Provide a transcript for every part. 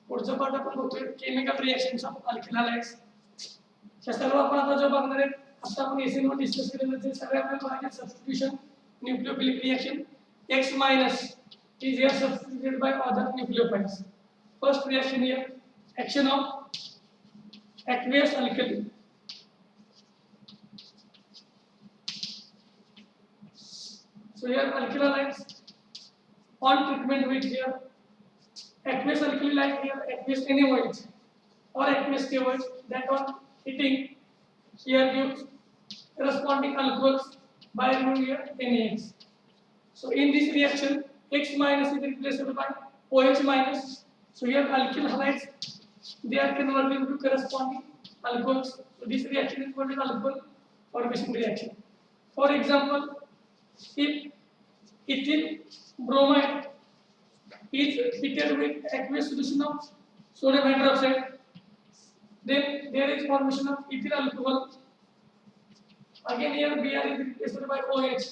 पुढचा पार्ट आपण बघतोय केमिकल रिएक्शन्स ऑफ अल्किल हॅलाइड्स. हे सर्व आपण आता जो बघणार आहे, आता आपण एसिड वर डिस्कस केलेलं ते सगळे आपल्याला बघायचे. Substitution nucleophilic reaction X minus is here substituted by other nucleophiles. First reaction here, action of aqueous alkali. So here alkyl halides on treatment with here aqueous alkali like here aqueous NaOH or aqueous KOH that on heating here gives corresponding alcohols by removing here NaX. So in this reaction X minus is replaced by OH minus. So here alkyl halides they are converted into corresponding alcohols. So this reaction is called alcohol formation reaction. For example, if ethyl bromide is heated with aqueous solution of sodium hydroxide, then there is formation of ethyl alcohol. Again here Br is replaced by OH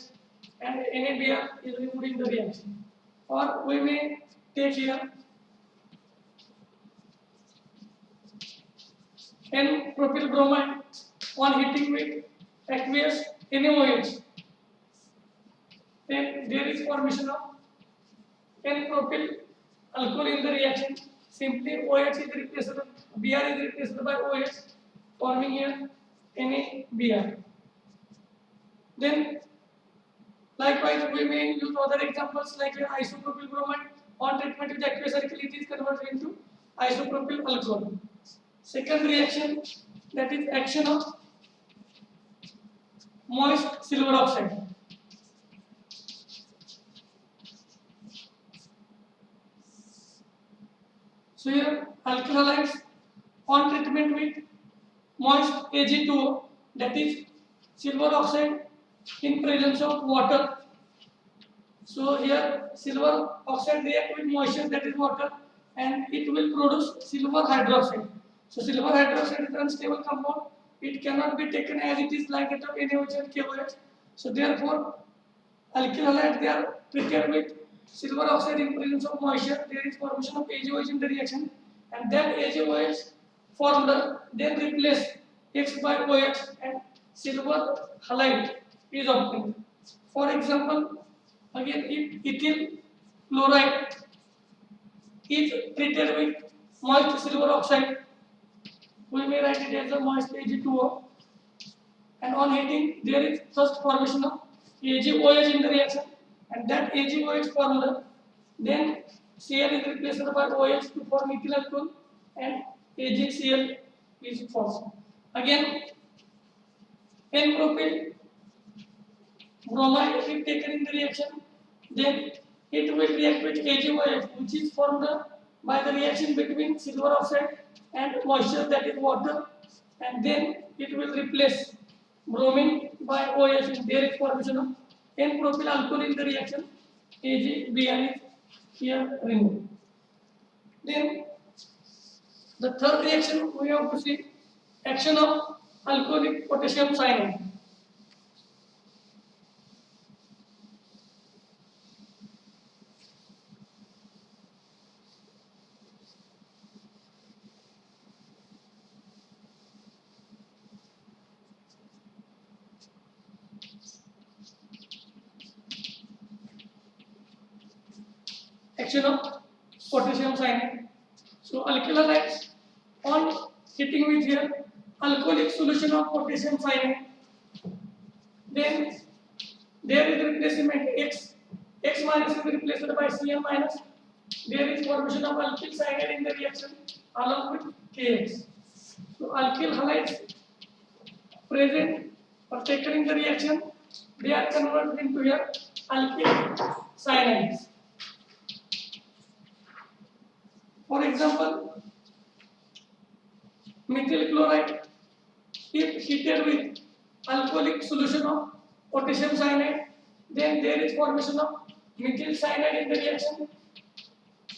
and NaBr is removed in the reaction. Or we may take here N-propyl bromide on heating with aqueous NaOH. Then there is formation of N-propyl alcohol in the reaction. Simply OH is replaced, Br is replaced by OH, forming here NaBr. Then likewise we may use other examples like isopropyl bromide on treatment with aqueous alkali, it is converted into isopropyl alcohol. Second reaction, that is action of moist silver oxide. So here alkyl halides on treatment with moist Ag2O, that is silver oxide in presence of water. So here silver oxide react with moisture, that is water, and it will produce silver hydroxide. So silver hydroxide is unstable compound. It cannot be taken as it is like that of NaOH and KOH. So therefore alkyl halides they are treated with silver oxide in presence of moisture. There is formation of AgOH in the reaction, and that AgOH formula then replace X by OH and silver halide is obtained. For example, again if ethyl chloride is treated with moist silver oxide, we may write it as a moist Ag2O, and on heating there is first formation of AgOH in the reaction, and that AgOH formula then Cl is replaced by OH to form ethyl alcohol, and AgCl is formed. Again N-propyl bromide if taken in the reaction, then it will react with AgOH, which is formed by the reaction between silver oxide and moisture, that is water, and then it will replace bromine by OH, and there is formation of N-propyl alcohol in the reaction. AgBr is here removed. Then the third reaction we have to see action of alcoholic potassium cyanide. Action of potassium cyanide. So alkyl halides on heating with here alcoholic solution of potassium cyanide, then there is replacement X minus is replaced by Cl minus. There is formation of alkyl cyanide in the reaction along with Kx. So alkyl halides present or taken in the reaction, they are converted into here alkyl cyanides. For example, methyl chloride if heated with alcoholic solution of potassium cyanide, then there is formation of methyl cyanide in the reaction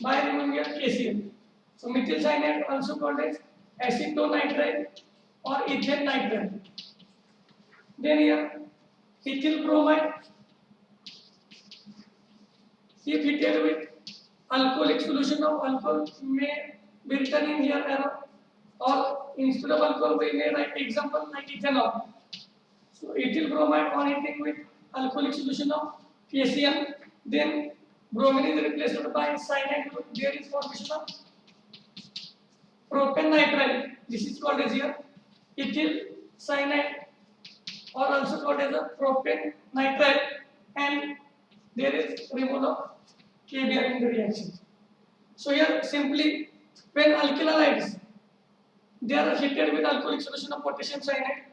by removing here KCl. So methyl cyanide also called as acetonitrile or ethane nitrile. Then here ethyl bromide if heated with alcoholic solution of alcohol may be written in here arrow, or instead of alcohol we may write example like ethanol. So ethyl bromide on heating with alcoholic solution of KCl, then bromine is replaced by cyanide group. There is formation of propanitrile. This is called as here ethyl cyanide, or also called as a propanitrile, and there is removal of KBr in the reaction. So here simply when alkyl halides they are heated with alcoholic solution of potassium cyanide,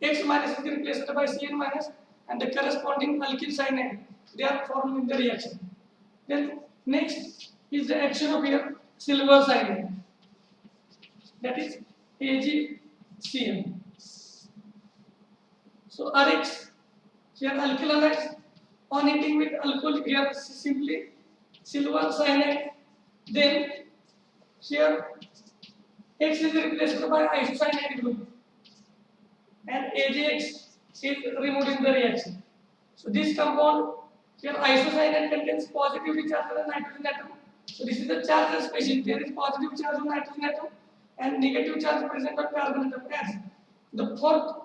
X minus is replaced by Cn minus, and the corresponding alkyl cyanide they are formed in the reaction. Then next is the action of here silver cyanide, that is AgCl. So Rx here alkyl halides on heating with alcohol, here simply silver cyanide, then here X is replaced by isocyanide group and AgX is removed in the reaction. So this compound here isocyanide contains positively charged nitrogen atom. So this is the charged species. There is positive charge on nitrogen atom and negative charge present on carbon atom. As the fourth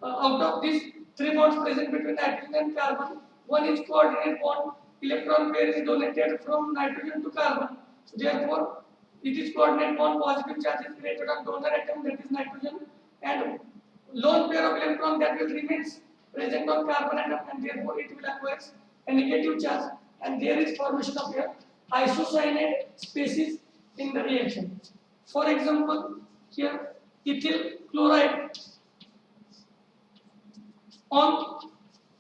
out of these three bonds present between nitrogen and carbon, one is coordinate bond. Electron pair is donated from nitrogen to carbon. So therefore, it is coordinate bond. Positive charge is created on donor atom, that is nitrogen, and lone pair of electron that will remains present on carbon atom, and therefore it will acquire a negative charge, and there is formation of here isocyanide species in the reaction. For example, here ethyl chloride on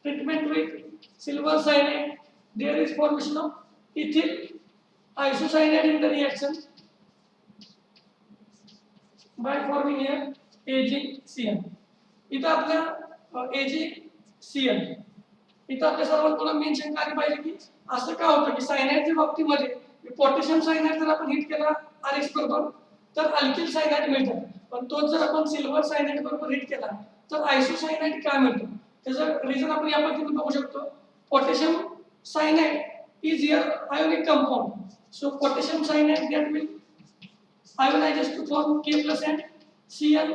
treatment with silver cyanide, there is formation of ethyl isocyanide in the reaction by forming here AgCl. इथं आपल्या AgCl इथं आपल्या सर्वांना main शंका आली पाहिजे की असं का होतं की सायनाइडच्या बाबतीमध्ये पोटॅशियम सायनाइड जर आपण हीट केला Rx बरोबर तर अल्किल सायनाइड मिळतं, पण तोच जर आपण सिल्वर सायनाइड बरोबर हीट केला तर आयसोसायनाइड का मिळतो. त्याचं रिझन आपण या पद्धतीने बघू शकतो. Potassium cyanide is here ionic compound. So potassium cyanide that will ionize to form K plus and Cl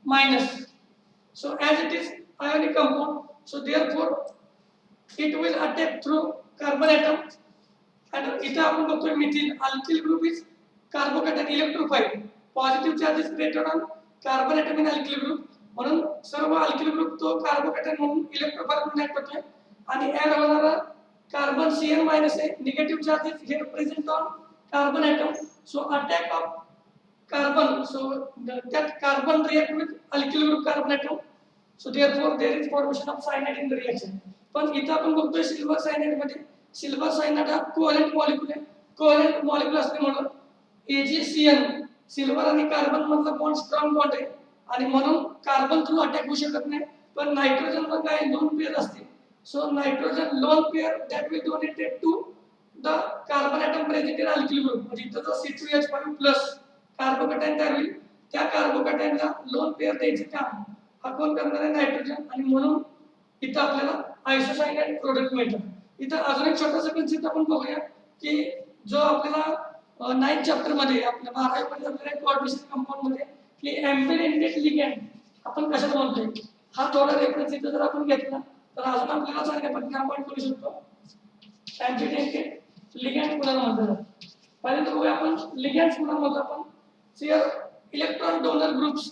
minus. So as it is ionic compound, so therefore it will attack through carbon atom, and इथे आपण बघतोय Mithil alkyl group is carbocation electrophile. Positive charge is created on carbon atom in alkyl group, म्हणून सर्व alkyl group तो carbocation म्हणून electrophile म्हणून act होतोय, आणि add होणारा कार्बन Cn minus आहे, negative charge is here present on carbon atom, so attack of carbon, so that carbon react with alkyl group carbon atom, so therefore there is formation of cyanide in the reaction. पण इथं आपण बघतोय silver cyanide मध्ये silver cyanide हा covalent molecule आहे. Covalent molecule असल्यामुळे AgCl silver आणि carbon मधला बॉन्ड स्ट्रॉंग बॉन्ड आहे, आणि म्हणून कार्बन थ्रू अटॅक होऊ शकत नाही. पण नायट्रोजन वर काय लोन पेअर असते, so nitrogen lone pair that will donated to the carbon atom present in alkyl group. म्हणजे इथं जो C2H5 प्लस कार्बोकॅटायन तयार होईल त्या कार्बोकॅटायनला लोन पेअर द्यायचे काम हा कोण करणार आहे, नायट्रोजन, आणि म्हणून इथं आपल्याला आयसोसायनाइड प्रोडक्ट मिळतं. इथं अजून एक छोटासा कन्सेप्ट आपण बघूया की जो आपल्याला 9th चॅप्टर मध्ये आपल्या 12वी मध्ये आपल्याला कोऑर्डिनेशन कंपाऊंड मध्ये की एम्पिडेंटेड लिगॅंड आपण कशाला म्हणतोय, हा थोडा रेफरन्स इथं जर आपण घेतला तर अजून आपल्याला चांगल्या पद्धतीने आपण करू शकतो. एम्पिडेंटेड लिगॅंड कुणाला म्हणतात, पहिल्यांदा बघूया आपण लिगॅंड्स कुणाला म्हणतो. आपण here electron donor groups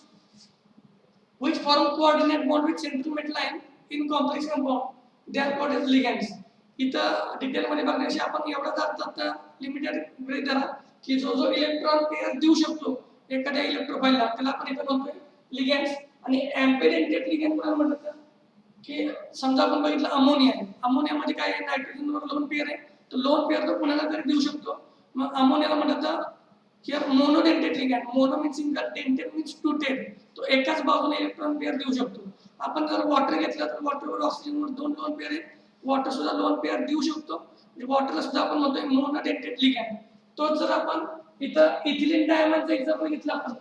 which form coordinate bond with central metal ion in complex compound, they are called as ligands. इथं डिटेल मध्ये बघण्याशी आपण एवढा जाता लिमिटेड गृहीत धरा की जो इलेक्ट्रॉन पेअर देऊ शकतो एखाद्या इलेक्ट्रोफाइलला त्याला आपण इथं म्हणतोय लिगॅंड्स. आणि एम्पिडेंटेड लिगॅंड कोणाला म्हणतात की समजा आपण बघितलं अमोनिया आहे, अमोनियामध्ये काय आहे, नायट्रोजनवर लोन पेअर आहे, तर लोन पेअर तो कुणाला तरी देऊ शकतो. मग अमोनियाला म्हणतात here monodentate ligand. mono means single, dentate means two dentate. तो एकाच बाजूने इलेक्ट्रॉन पेअर देऊ शकतो. आपण जर वॉटर घेतलं तर वॉटरवर ऑक्सिजनवर दोन लोन पेअर आहेत, वॉटर सुद्धा लोन पेअर देऊ शकतो. वॉटरला सुद्धा आपण म्हणतोय मोनोडेंटेट लिगॅंड. तोच जर आपण इथं इथिलीन डायमंडचं एक्झाम्पल घेतलं आपण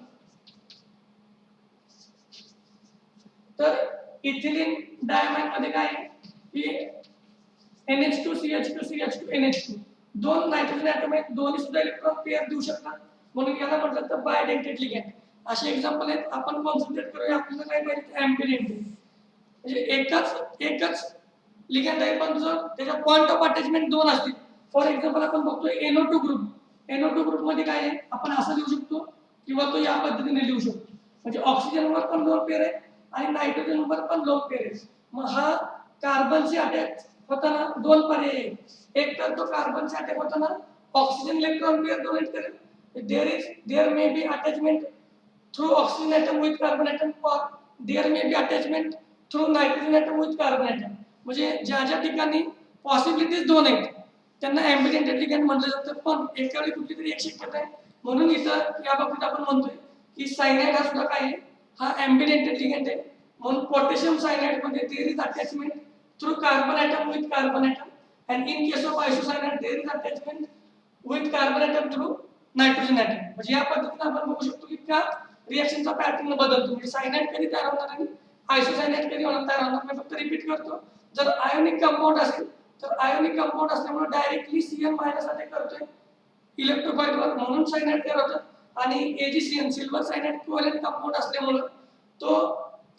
तर इथिलीन डायमंड मध्ये काय आहे की NH2CH2CH2NH2 दोन नायट्रोजन ऍटम आहेत, दोन्ही सुद्धा इलेक्ट्रॉन पेअर देऊ शकतात, म्हणून याला म्हटलं तर बायडेंटेट लिगँड. असे एक्झाम्पल आहेत. आपण कॉन्सन्ट्रेट करूया, आपल्याला काय पाहिजे, ॲम्बिडेंटेट. म्हणजे एकच लिगँड आहे पण जर त्याच्या पॉइंट ऑफ अटॅचमेंट दोन असतील. फॉर एक्झाम्पल आपण बघतोय NO2 ग्रुप. NO2 ग्रुप मध्ये काय आहे, आपण असं लिहू शकतो किंवा तो या पद्धतीने लिहू शकतो. म्हणजे ऑक्सिजनवर पण दोन पेअर आहेत आणि नायट्रोजनवर पण दोन पेअर आहेत. मग हा कार्बनशी अटॅच होताना दोन पर्याय आहेत. एक तर तो कार्बनशी अटॅक होताना ऑक्सिजन इलेक्ट्रॉन पेअर डोनेट करेल. There may be attachment through oxygen atom with carbon atom, और there may be attachment through nitrogen atom with carbon atom. म्हणजे ज्या ज्या ठिकाणी पॉसिबिलिटीज दोन आहेत त्यांना ॲम्बिडेंटेड लिगँड म्हटलं जातं. पण एका वेळी कुठली तरी एक शक्यता आहे, म्हणून इथं या बाबतीत आपण म्हणतोय की सायनाइड हा सुद्धा काय आहे, हा ॲम्बिडेंटेड लिगँड आहे. म्हणून पोटॅशियम सायनाइड मध्ये there is attachment through carbon atom with carbon atom, and in case of isocyanide there is attachment with carbon atom through nitrogen atom. म्हणजे या पद्धतीने आपण बघू शकतो की त्या रिएक्शनचा पॅटर्न बदलतो. म्हणजे सायनाइड कधी तयार होणार आणि आयसोसायनाइड कधी तयार होणार. मी फक्त रिपीट करतो. जर आयोनिक कंपाऊंड असेल तर आयोनिक कंपाऊंड असल्यामुळे डायरेक्टली Cn मायनस अटॅक करतोय इलेक्ट्रोफाइलवर, म्हणून सायनाइड तयार होतं. आणि AgCN silver cyanide covalent compound असल्यामुळे तो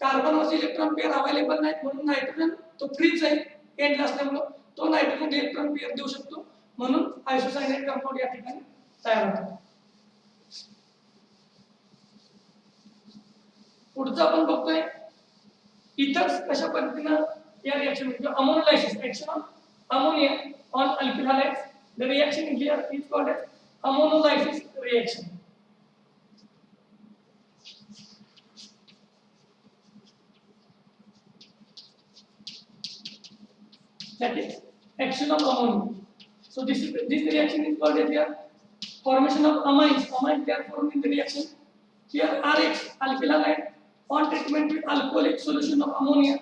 कार्बनवरचे इलेक्ट्रॉन पेअर अवेलेबल नाहीत, म्हणून नायट्रोजन तो फ्रीच आहे एंड असल्यामुळे तो नायट्रोजन इलेक्ट्रॉन पेअर देऊ शकतो, म्हणून आयसोसायनाइड कंपाऊंड या ठिकाणी तयार होतं. पुढचं आपण बघतोय इथर्स कशा पद्धतीनं या रिएक्शन म्हणजे ammonolysis, action of ammonia on alkyl halides. The reaction here is called as ammonolysis reaction. That is action of ammonia. So this reaction is called as here formation of amines. Amines they are formed in the reaction. Here RH alkyl halide on treatment with alcoholic solution of ammonia,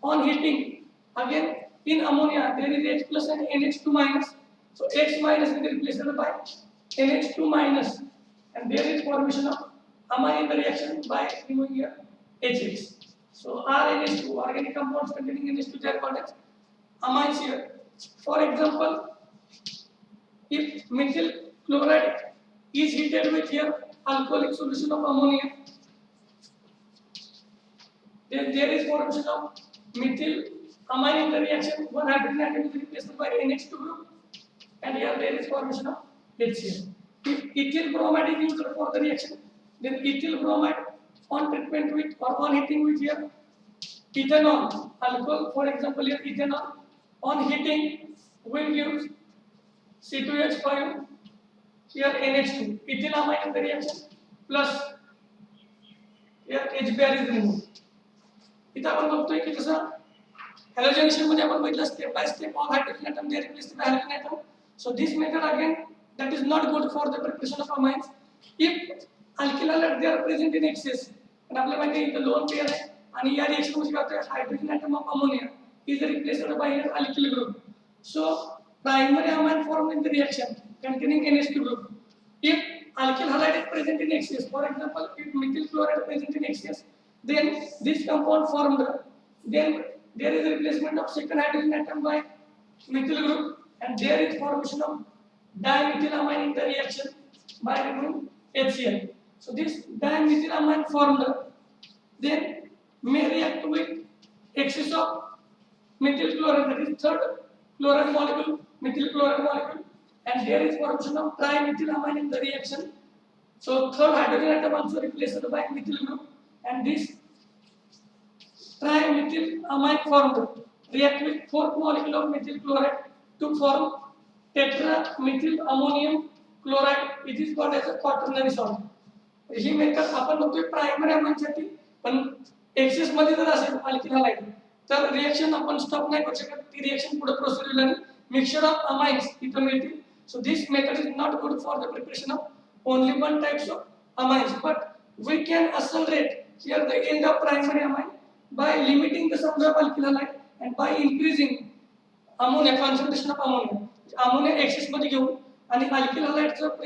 on heating again in ammonia there is H plus and NH2 minus. So H minus will be replaced by NH2 minus, and there is formation of amine in the reaction by removing here HX. So RNH2 organic compounds containing NH2 they are called as amines here. For example, if methyl chloride is heated with here alcoholic solution of ammonia, then there is formation of methyl amine in the reaction. One hydrogen atom is replaced by NH2 group, and here there is formation of HCl. If ethyl bromide is used for the reaction, then ethyl bromide on treatment with or on heating with here ethanol alcohol, for example here ethanol on heating will give C2H5 here NH2 ethylamine in the reaction plus here HBr is removed. इथं आपण बघतोय की जसं हॅलोजनेशन मध्ये आपण बघितलं step by step all hydrogen atom they replaced by hydrogen atom. So this method again that is not good for the preparation of amines. If alkyl halides they are present in excess, and आपल्याला माहिती आहे इथं lone pair आहे आणि या reaction मध्ये काय होतं, hydrogen atom of ammonia is replaced by an alkyl group. So primary amine formed in the reaction containing NH2 group. If alkyl halide is present in excess, for example if methyl chloride is present in excess, then this compound formed, then there is a replacement of second hydrogen atom by methyl group, and there is formation of dimethylamine in the reaction by removing HCl. So this dimethylamine formed then may react with excess of methyl chloride, that is third chloride molecule, methyl chloride molecule, and there is formation of trimethylamine in the reaction. So third hydrogen atom also replaced by methyl group, and this trimethylamine formed react with fourth molecule of methyl chloride to form tetramethyl ammonium chloride. It is called as a quaternary salt. He method आपण बघतोय primary अमाइनसाठी, पण access मध्ये जर असेल alkyl halide तर reaction आपण stop नाही करू शकत, ती रिएक्शन पुढे प्रोसीड होईल आणि मिक्सचर ऑफ अमाइन्स इथं मिळतील. So this method is not good for the preparation of only one types of amines, but we can accelerate here the end of primary amine by limiting the number of alkyl halide and by increasing ammonia concentration of ammonia. Ammonia excess मध्ये घेऊन आणि alkyl हलाइडचं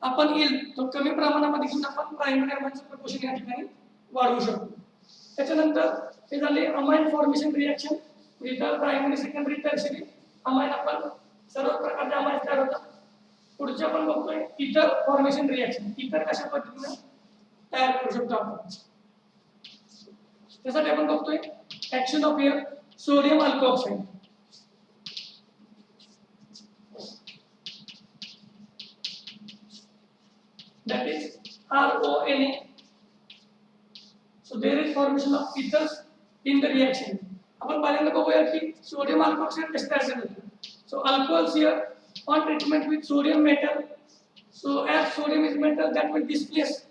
आपण येईल तो कमी प्रमाणामध्ये घेऊन आपण प्रायमरी अमाइनचं प्रपोर्शन या ठिकाणी वाढवू शकतो. त्याच्यानंतर हे झाले अमाइन फॉर्मेशन रिएक्शन, इथं प्रायमरी सेकंडरी टर्शियरी अमाइन आपण सर्व प्रकारचे अमाइन्स तयार होतात. पुढचे आपण बघतोय इतर फॉर्मेशन रिएक्शन. इतर कशा पद्धतीने तयार करू शकतो आपण. त्यासाठी आपण बघतोय action of here sodium alkoxide. That is RONA. So there is formation of ethers in the reaction. आपण पहिल्यांदा बघूया की सोडियम अल्कोऑक्साइड कसे तयार करतात. So alcohols here on treatment with sodium metal. So as sodium is metal, that will displace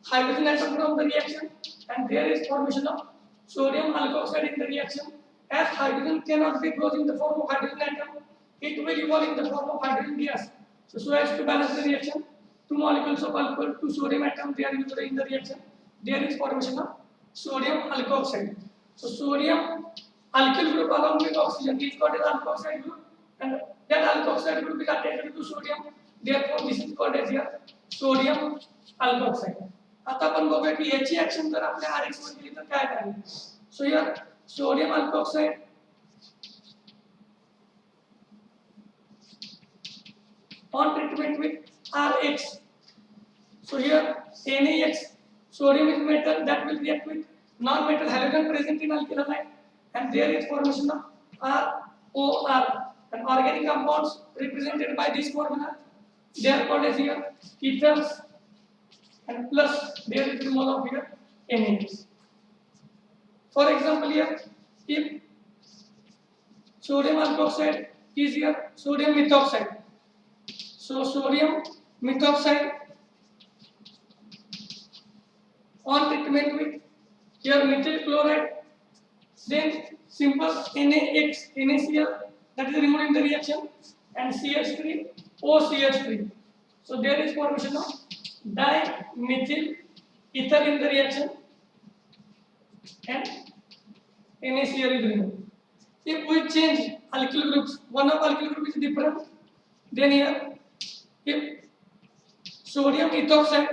hydrogen atom from the reaction, and there is formation of sodium alkoxide in the reaction. As hydrogen cannot be closed in the form of hydrogen atom, it will evolve in the form of hydrogen gas. So as to balance the reaction, two molecules of alcohol, two sodium atom, they are used in the reaction. There is formation of sodium alkoxide. So sodium alkyl group along with oxygen is called as alkoxide group, and that alkoxide group is attached to sodium. Therefore, this is called as here sodium alkoxide. आता आपण बघूया की याची action जर आपल्या RX वर केली तर काय करायचं. So here sodium alkoxide on treatment with RX. So here NaX, sodium is metal, that will react with non-metal halogen present in alkyl halide, and there is formation of ROR, and organic compounds represented by this formula, they are called as here ethers, and plus there is removal of here NaX. For example, here if sodium alkoxide is here sodium methoxide. So sodium methoxide on treatment with here methyl chloride, then simple NaX, NaCl, that is removed in the reaction, and CH3, OCH3. So there is formation of dimethyl ether in the reaction, and NaCl is removed. If we change alkyl groups, one of alkyl group is different, then here if sodium ethoxide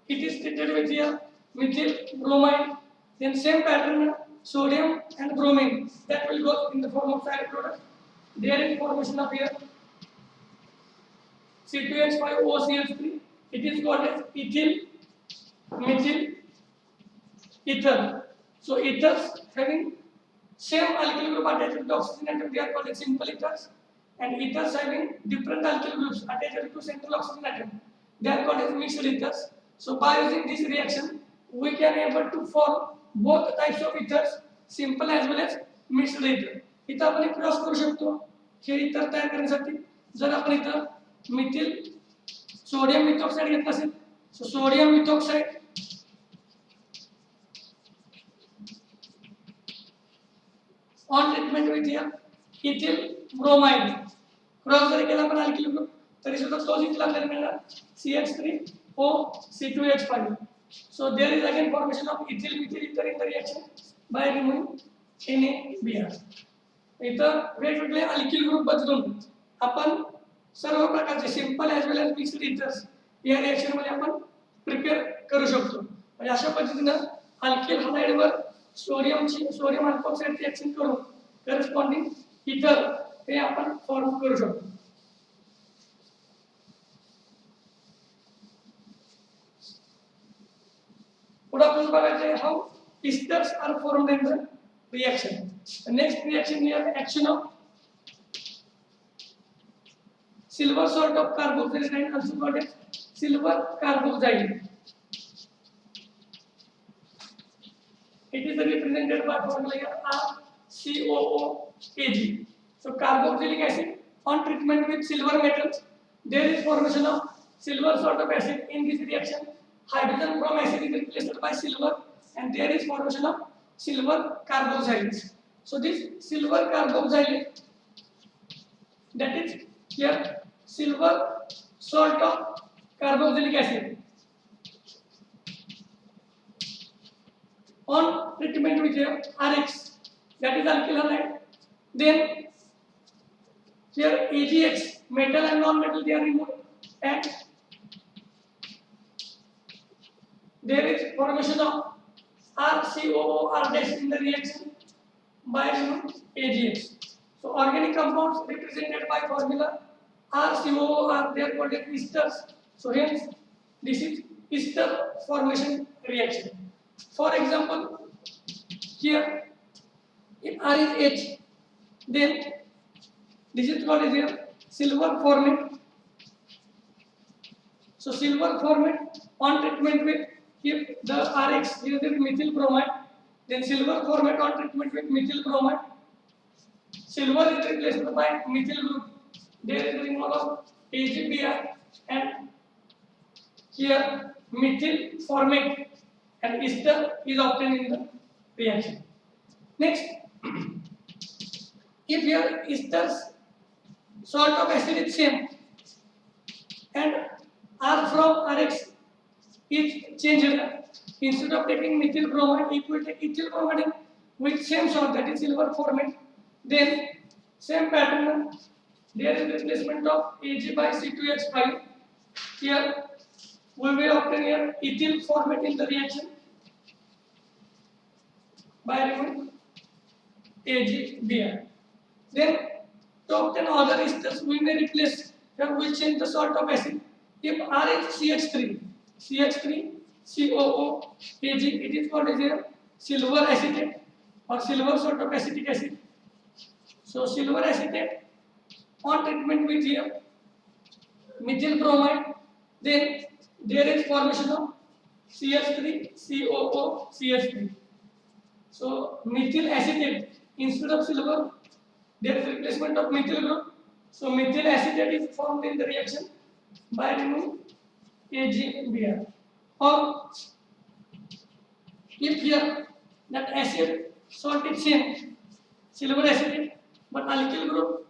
it is treated with here methyl bromide, then same pattern sodium and bromine, that will go in the form of side product. There is formation of here C2H5OCH3, it is called as ethyl methyl ether. So ethers having same alkyl group attached to the oxygen atom, they are called as simple ethers, and ethers having different alkyl groups attached to central oxygen atom, they are called as mixed ethers. So by using this reaction, we can able to form both types of ethers, simple as well as mixed ether. इथं आपण एक cross करू शकतो हे ether तयार करण्यासाठी. जर आपण इथं मिथिल सोडियम मिथॉक्साइड घेतलं असेल, so sodium methoxide on treatment with here ethyl bromide, cross जरी केला आपण alkyl group तरी सुद्धा तोच इथला आपल्याला मिळणार CH3O C2H5. So there is again formation of ethyl methyl ether in the reaction by removing NaBr. इथं वेगवेगळे alkyl group बदलून आपण सर्व प्रकारचे simple as well as mixed ethers या रिएक्शन मध्ये आपण प्रिपेअर करू शकतो. म्हणजे अशा पद्धतीने अल्किल हायड्राइड वर सोडियम अल्कोऑक्साइड रिएक्शन करून करस्पॉन्डिंग इथर हे आपण फॉर्म करू शकतो. पुढे आपण बघायचे how esters are formed in the reaction. The next reaction here, action of silver salt of carboxylic acid, also called as silver carboxyl. It is represented by formula here RCOOAg. So carboxylic acid on treatment with silver metals, there is formation of silver salt of acid in this reaction. Hydrogen from acid is replaced by silver, and there is formation of silver carboxylates. So this silver carboxylate, that is here silver salt of carboxylic acid on treatment with here RX, that is alkyl halide, then here AgX, metal and non-metal, they are removed, and there is formation of RCOO are dash in the reaction by AgX. So organic compounds represented by formula RCOO are they are called as esters. So hence this is ester formation reaction. For example, here if R is H, then this is called as a silver formate. So silver formate on treatment with if the RX is the methyl bromide, then silver formate on treatment with methyl bromide. Silver is replaced by methyl group. There is the removal of AgBr and here methyl formate and ester is obtained in the reaction. Next, if your esters salt of acid is same and R from Rx is changed, instead of taking methyl bromide, if we take ethyl bromide with same salt, that is silver formate, then same pattern, there is replacement of Ag by C2H5. Here we will obtain here ethyl formate in the reaction by removing AgBr. Then to obtain other esters, we may replace, here we change the salt of acid. If R is CH3, COO, Ag, it is called as a silver acetate or silver salt of acetic acid. So silver acetate on treatment with here methyl bromide, then there is formation of CH3, COO, CH3. So methyl acetate instead of silver, there is replacement of methyl group. So methyl acetate is formed in the reaction by removing AgBr. Or if here that acid salt is same, silver acetate, but alkyl group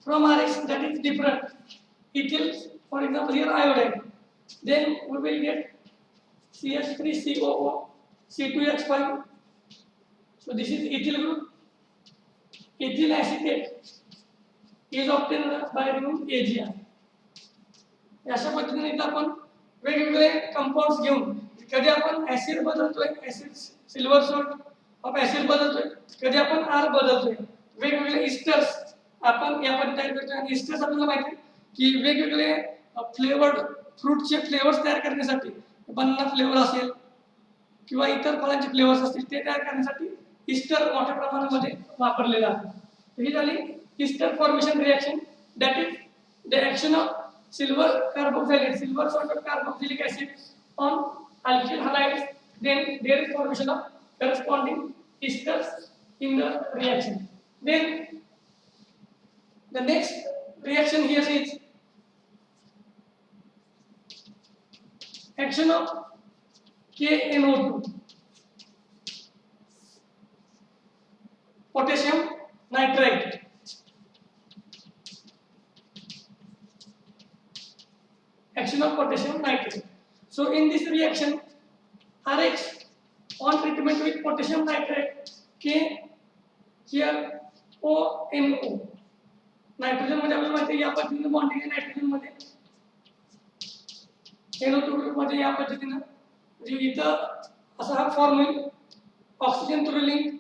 from Rx that is different. Ethyl, for example, here iodine. Then we will get CH3COO, C2H5. So this is ethyl group. Ethyl acetate is obtained by removing AgR. अशा पद्धतीने इथं आपण वेगवेगळे compounds घेऊन कधी आपण acid बदलतोय, acid silver salt of acid बदलतोय, कधी आपण आर बदलतोय. वेगवेगळे इस्टर्स आपण या पद्धतीने तयार करतोय आणि इस्टर्स आपल्याला माहिती आहे की वेगवेगळे फ्लेवर्ड फ्रूटचे फ्लेवर्स तयार करण्यासाठी बनाना फ्लेवर असेल किंवा इतर फळांचे फ्लेवर्स असतील ते तयार करण्यासाठी इस्टर मोठ्या प्रमाणामध्ये वापरले जातात. ही झाली ester formation reaction, that is the action of silver carboxylate, silver salt of carboxylic acid on alkyl halides, then there is formation of corresponding esters in the reaction. Then the next reaction here is action of KNO2, potassium nitrite. Action of potassium nitrate. So in this reaction, Rx on treatment with potassium nitrate, K here ONO. Nitrogen मध्ये आपल्याला माहिती आहे या पद्धतीने bonding आहे nitrogen मध्ये, NO2 group मध्ये या पद्धतीने म्हणजे इथं असा हा फॉर्म होईल, ऑक्सिजन थ्रू लिंक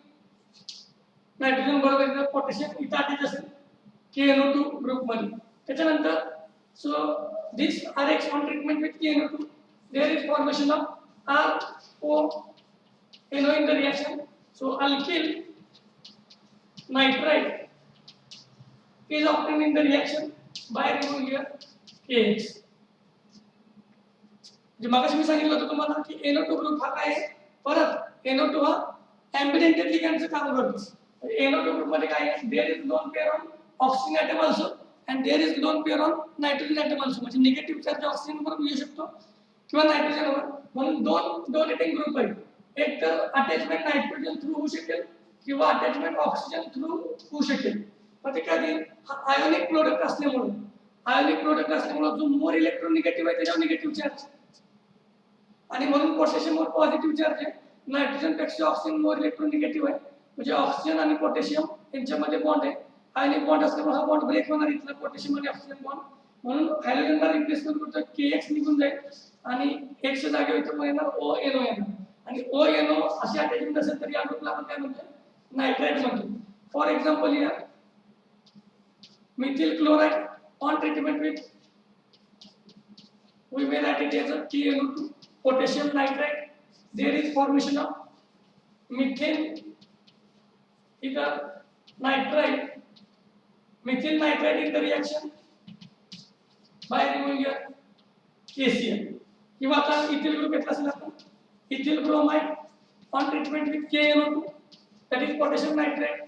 नायट्रोजन बरोबर इथं पोटॅशियम इथं अटॅच असेल KNO2 ग्रुप मध्ये. त्याच्यानंतर so this Rx on treatment with KNO2, there is formation of RONO in the reaction. So alkyl nitrite is obtained in the reaction by removing here KX. जे मागाशी मी सांगितलं होतं तुम्हाला की NO2 group हा काय आहे, परत NO2 हा एम्बिडेंट लिगँडचं काम करतो. NO2 ग्रुप मध्ये काय आहे, there is lone pair on oxygen atom also and there is lone pair on nitrogen atom also. म्हणजे निगेटिव्ह चार्ज ऑक्सिजन बरोबर येऊ शकतो किंवा नायट्रोजन वर. म्हणून दोन डोनेटिंग ग्रुप आहेत, एक तर अटॅचमेंट नायट्रोजन थ्रू होऊ शकेल किंवा अटॅचमेंट ऑक्सिजन थ्रू होऊ शकेल. पण ते कधी आयोनिक प्रोडक्ट असल्यामुळे जो मोर इलेक्ट्रोनिगेटिव्ह आहे त्याच्यावर निगेटिव्ह चार्ज आणि म्हणून पोटॅशियमवर पॉझिटिव्ह चार्ज आहे. नायट्रोजन पेक्षा ऑक्सिजन मोर इलेक्ट्रोनिगेटिव्ह आहे, म्हणजे ऑक्सिजन आणि पोटॅशियम यांच्यामध्ये बॉन्ड आहे. आयनिक बॉन्ड असल्यामुळे हा बॉन्ड ब्रेक होणार इथला पोटॅशियम आणि ऑक्सिजन बॉन्ड, म्हणून हायड्रोजनला रिप्लेसमेंट करतो KX निघून जाईल आणि X च्या जागेवर इथं येणार ONO येणार आणि ONO अशी अटॅचमेंट असेल तर या ग्रुपला आपण काय म्हणतो, नायट्राइट म्हणतो. For example here methyl chloride on treatment with, we may write it as a TNO2, potassium nitrate. There is formation of methane either nitrite, methyl nitrite in the reaction by removing your KCl. किंवा आता ethyl group घेतला असेल आपण ethyl bromide on treatment with KNO2, that is potassium nitrate.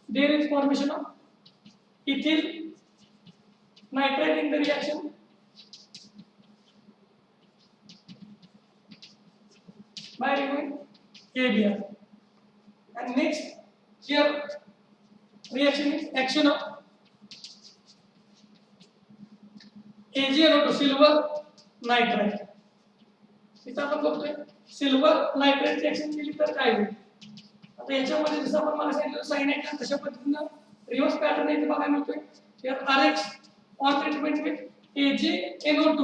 There is formation of ethyl nitrate in the reaction by removing KBr. And next here reaction is action of AgNO2, silver nitrate. इथं आपण बघतोय silver nitrate reaction केली तर काय होईल. आता याच्यामध्ये जसं आपण मला सांगितलं साइन आहे तशा पद्धतीनं रिव्हर्स पॅटर्न इथे बघायला मिळतोय. here RH on treatment with AgNO2.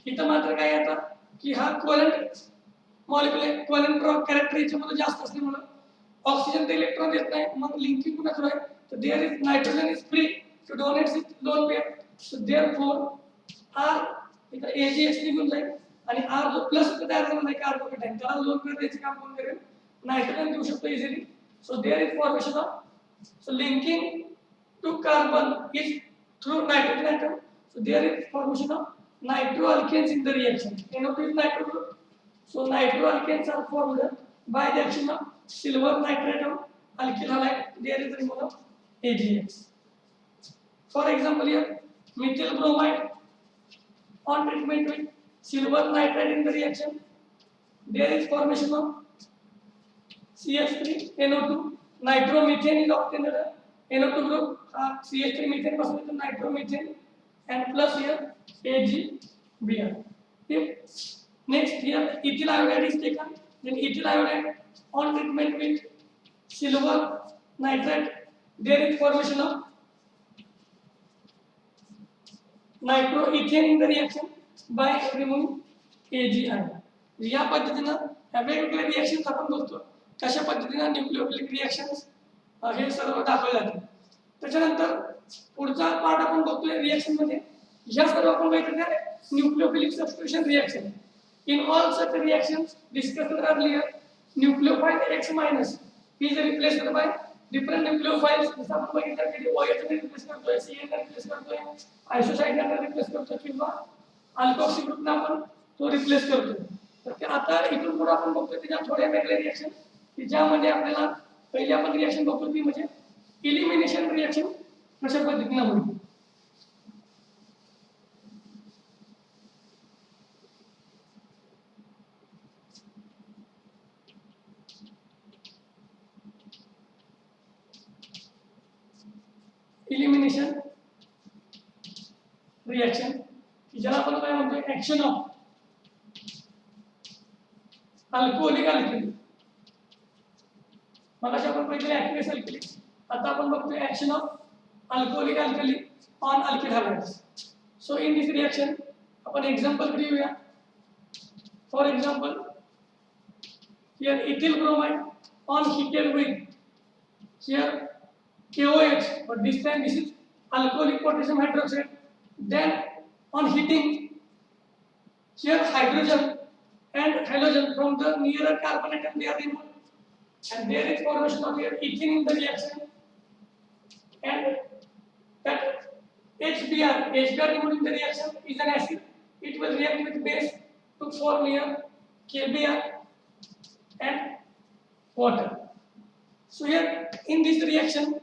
इथं मात्र काय येतं की हा कोव्हॅलेंट मॉलिक्युलर कोव्हॅलेंट कॅरेक्टर याच्यामध्ये जास्त असल्यामुळे ऑक्सिजन ते इलेक्ट्रॉन देत नाही, मग लिंकिंग पुन्हा सुरू आहे. तर there is nitrogen is free to donate with lone pair. So therefore R इथं AgH निघून जाईल आणि R जो प्लस तयार झाला नाही कार्बोकेटाइन त्याला लोन पेअर द्यायचं काम कोण करेल, नायट्रोजन देऊ शकतो easily. So there is formation of, so linking to carbon is through nitrogen atom. So there is formation of nitroalkanes in the reaction. NO2 is nitro group. So nitroalkanes are formed by the action of silver nitrate on alkyl halide. There is removal of AgX. For example here methyl bromide on treatment with silver nitrate in the reaction. There is formation of CH3NO2. Nitromethane is obtained. NO2 group CH3 methane पासून येतो nitromethane and plus here AgBr. Next here ethyl iodide is taken. Then ethyl iodide on treatment with silver nitrate, there is formation of nitroethane in the reaction by removing AgI. या पद्धतीनं वेगवेगळ्या reactions आपण बघतो कशा पद्धतीनं nucleophilic reactions हे सर्व दाखवले जाते. त्याच्यानंतर पुढचा पार्ट आपण बघतोय रिएक्शन मध्ये या सर्व आपण बघितलं nucleophilic substitution reaction. In all such reactions discussed earlier nucleophile X- is replaced by different nucleophiles. जसं आपण बघितलं की OH ने रिप्लेस करतोय, CN ने रिप्लेस करतोय, आयसोसाइड ने रिप्लेस करतोय किंवा अल्कोक्सी ग्रुपने आपण तो रिप्लेस करतोय. तर ते आता इथून पुढे आपण बघतोय त्याच्या थोड्या वेगळ्या रिएक्शन की ज्यामध्ये आपल्याला पहिली आपण रिएक्शन बघतो ती म्हणजे इलिमिनेशन रिएक्शन कशा पद्धतीने होईल. इलिमिनेशन रिएक्शन ज्याला आपण काय म्हणतो ऍक्शन ऑफ अल्कोहोलिक अल्कली. मगाशी आपण बघितले ऍक्टिव्ह अल्कली, आता आपण बघतोय action of alcoholic alkali on alkyl halides. So in this reaction आपण एक्झाम्पल घेऊया. For example here ethyl bromide on heated with here KOH, but this time this is alcoholic potassium hydroxide. Then on heating here hydrogen and halogen from the nearer carbon atom they are removed and there is formation of here ethene in the reaction and that HBr removed in the reaction is an acid. It will react with base to form here KBr and water. So here in this reaction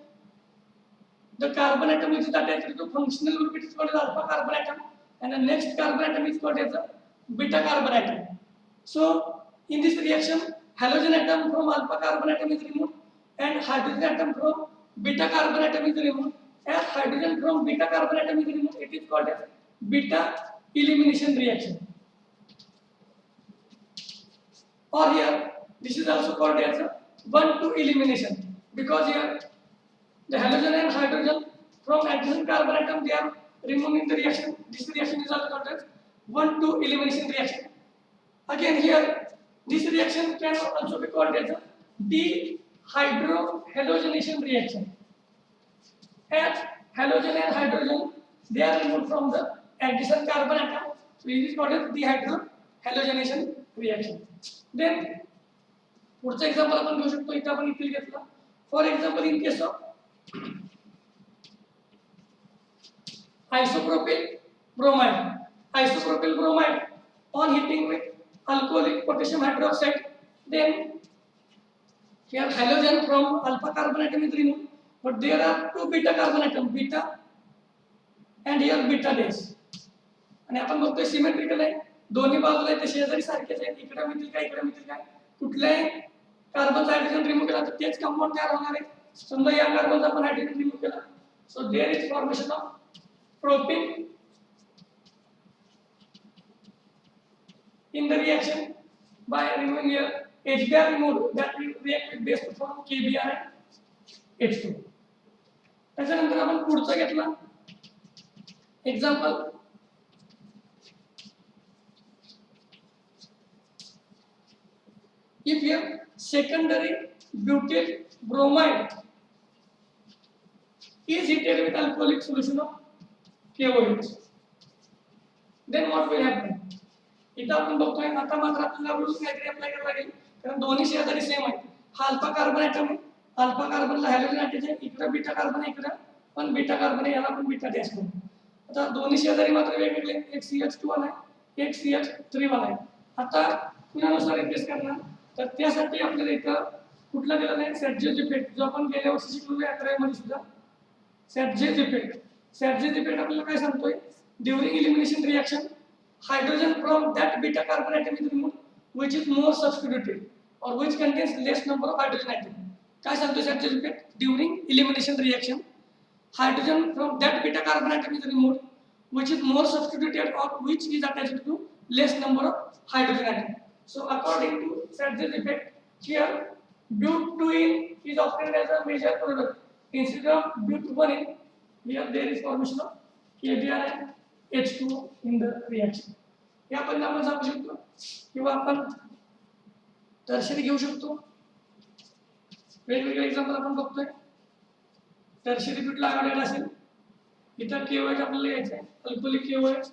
the carbon atom which is attached to functional group it is called as alpha carbon atom and the next carbon atom is called as a beta carbon atom. So in this reaction halogen atom from alpha carbon atom is removed and hydrogen atom from beta carbon atom is removed. As hydrogen from beta carbon atom is removed, it is called as beta elimination reaction. Or here this is also called as a 1,2 elimination because here the halogen and hydrogen from adjacent carbon atom they are removed in the reaction. This reaction is also called as 1,2 elimination reaction. Again here This reaction can also be called as a dehydrohalogenation reaction. As halogen and hydrogen, they are removed from the adjacent carbon atom. So it is called as dehydrohalogenation reaction. Then पुढचं example आपण घेऊ शकतो. इथे आपण इथे घेतलं. For example in case of isopropyl bromide. Isopropyl bromide on heating with alcoholic potassium hydroxide, then here halogen from alpha carbon atom is removed, but there are two beta carbon atom, beta and here beta dash. आणि आपण बघतोय symmetrical आहे, दोन्ही बाजूला ते शेजारी सारखेच आहेत. इकडे मिळतील काय, इकडे मिळतील काय, कुठल्याही कार्बन हायड्रोजन रिमूव्ह केला तर तेच कंपाऊंड तयार होणार आहे. समजा या कार्बनचा आपण हायड्रोजन रिमूव्ह केला, so there is formation of propene in the reaction by removing here HBr removed, that will react with base to form KBr and H2. त्याच्यानंतर आपण पुढचा घेतला example. if here secondary butyl bromide is heated with alcoholic solution of KOH, then what will happen? इथं आपण बघतोय आता मात्र आपल्याला रूल्स काहीतरी अप्लाय करायला लागेल, कारण दोन्ही शेजारी सेम आहेत. हा अल्फा कार्बन ॲटम आहे, अल्फा कार्बनला हायड्रोजन अटॅच आहे, इकडे बीटा कार्बन आहे, इकडे पण बीटा कार्बन आहे, याला पण बीटा डॅश करू. आता दोन्ही शेजारी मात्र वेगवेगळे, एक CH2 वाला आहे, एक CH3 वाला आहे. आता कुणानुसार रिप्लेस करणार, तर त्यासाठी आपल्याला इथं कुठला दिला नाही, सॅडजेस इफेक्ट, जो आपण गेल्या वर्षी शिकलो 11वी मध्ये सुद्धा. सॅडजेस इफेक्ट आपल्याला काय सांगतोय, during elimination reaction hydrogen from that beta carbon atom is removed which is more substituted or which contains less number of hydrogen atom. काय सांगतोय Saytzeff's effect, during elimination reaction hydrogen from that beta carbon atom is removed which is more substituted or which is attached to less number of hydrogen atom. So according to Sturgeon's effect, here butene is obtained as a major product instead of butyl. Here there is formation of KBr and H2 in the reaction. हे आपण आपण सांगू शकतो किंवा आपण tertiary घेऊ शकतो. वेगवेगळे example आपण बघतोय. टर्शरी ब्यूटाइल आयोडाइड असेल, इथं KOH आपल्याला घ्यायचं आहे, alcoholic KOH.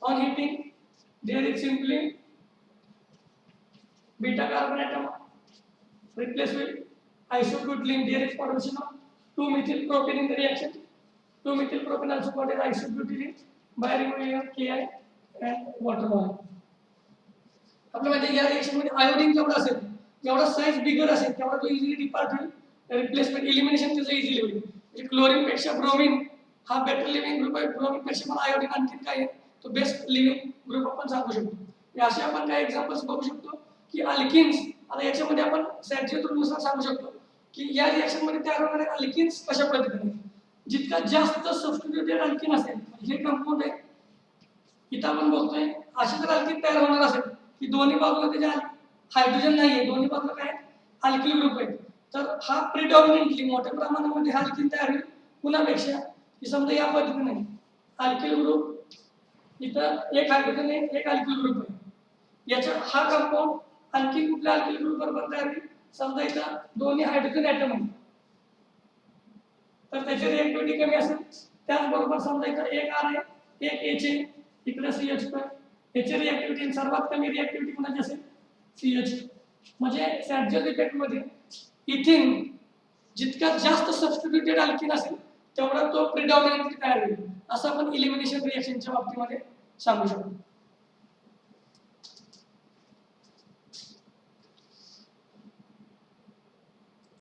On heating there is simply beta carbon atom replaced with isobutylene. There is formation of 2-methyl propane in the reaction. 2-methyl propane also called as isobutylene by removing Ki and water oil. आपल्याला माहिती आहे या reaction मध्ये iodine जेवढा असेल, जेवढा size बिगर असेल, तेवढा तो इझिली डिपार्ट होईल. रिप्लेसमेंट इलिमिनेशन त्याचं इझिली होईल. म्हणजे क्लोरीन पेक्षा ब्रोमीन हा बेटर लिव्हिंग ग्रुप आहे. ब्रोमीन पेक्षा पण आयोडीन आणखी काय आहे, तो बेस्ट लिव्हिंग ग्रुप आपण सांगू शकतो. असे आपण काही एक्झाम्पल्स बघू शकतो की अल्किन्स. आता याच्यामध्ये आपण सॅडजेस रूलनुसार सांगू शकतो की या रिएक्शन मध्ये तयार होणारे अल्किन्स कशा पद्धतीने, जितका जास्त सबस्टिट्यूटेड अल्किन असेल, हे कंपाऊंड आहे, इथं आपण बघतोय असे जर अल्किन तयार होणार असेल की दोन्ही बाजूला त्याच्या हायड्रोजन नाहीये, दोन्ही बाजूला काय अल्किल ग्रुप आहे, तर हा प्रिडॉमिनंटली मोठ्या प्रमाणामध्ये हा अल्किन तयार होईल. कुणापेक्षा की समजा या पद्धतीने अल्किल ग्रुप, इथं एक हायड्रोजन आहे, एक अल्किल ग्रुप आहे, याचा हा कंपाऊंड आणखी कुठल्या अल्किल ग्रुप बरोबर तयार होईल. समजा इथं दोन्ही हायड्रोजन ॲटम आहेत, तर त्याची रिएक्टिव्हिटी कमी असेल. त्याचबरोबर समजा इथं एक R आहे, एक H आहे, इकडे CH2 आहे, याची रिएक्टिव्हिटी सर्वात कमी रिएक्टिव्हिटी कोणाची असेल, CH. म्हणजे सॅडजेस इफेक्ट मध्ये इथिन जितका जास्त सबस्टिट्यूटेड अल्किन असेल तेवढा तो प्रिडॉमिनंटली तयार होईल, असं आपण इलिमिनेशन रिएक्शनच्या बाबतीमध्ये सांगू शकतो.